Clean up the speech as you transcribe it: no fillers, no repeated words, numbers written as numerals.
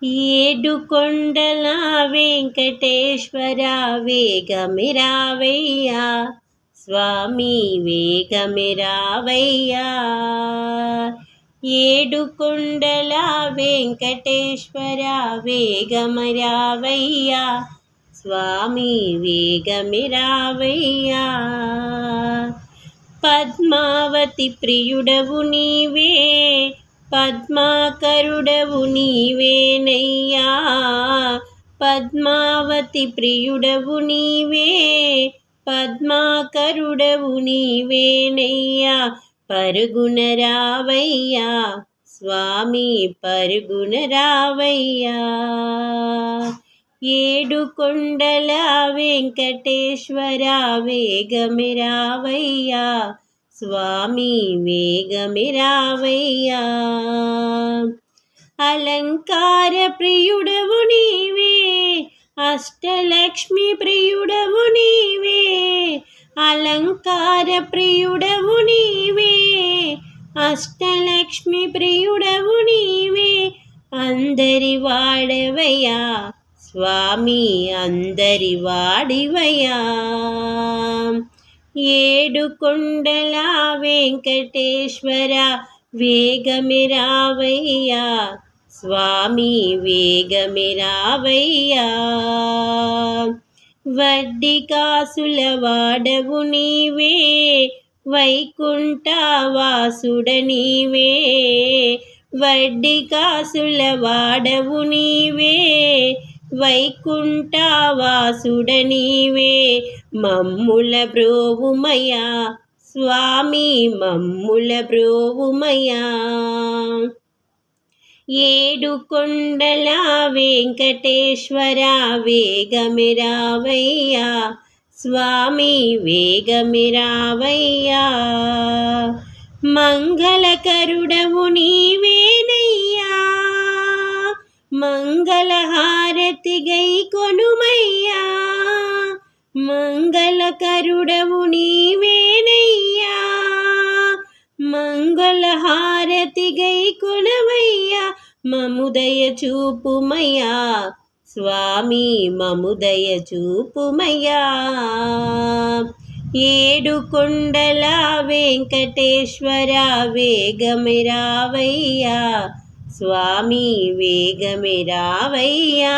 ఏడు కొండల వెంకటేశ్వర వేగమిరావయ్యా, స్వామి వేగమిరావయ్యా. ఏడు కొండల వెంకటేశ్వర వేగమిరావయ్యా, స్వామి వేగమిరావయ్యా. పద్మావతి ప్రియుడవు నీవే, పద్మాకరుడవు నీవేనయ్యా. పద్మావతి ప్రియుడవు నీవే, పద్మాకరుడవు నీవేనయ్యా. పరుగున రావయ్యా, స్వామి పరుగున రావయ్యా. ఏడు కొండల వెంకటేశ్వర వేగమిరావయ్యా, స్వామి వేగమిరావయ్యా. అలంకార ప్రియుడవు నీవే, అష్టలక్ష్మి ప్రియుడవు నీవే. అలంకార ప్రియుడవు నీవే, అష్టలక్ష్మి ప్రియుడవు నీవే. అందరి వాడవయ్యా, స్వామి అందరి వాడివయ్యా. ఏడు కొండల వెంకటేశ్వర వేగమిరావయ్యా, స్వామి వేగమిరావయ్యా. వడ్డీ కాసుల వాడవు నీవే, వైకుంఠవాసుడ నీవే. వడ్డీ కాసుల వాడవు నీవే, వైకుంఠవాసుడ నీవే. మమ్ముల బ్రోవుమయ్యా, స్వామి మమ్ముల బ్రోవుమయ్యా. ఏడు కొండల వెంకటేశ్వర వేగమిరావయ్యా, స్వామి వేగమిరావయ్యా. మంగళకరుడవు నీవేనయ్యా, మంగళహారతి గై కొనుమయ్యా. మంగళకరుడవు నీవేనయ్యా, మంగళహారతి గై కొనవయ్యా. మముదయ చూపుమయ్యా, స్వామి మముదయ చూపుమయ్యా. ఏడు కొండల వెంకటేశ్వర వేగమిరావయ్యా, స్వామి వేగమిరావయ్యా.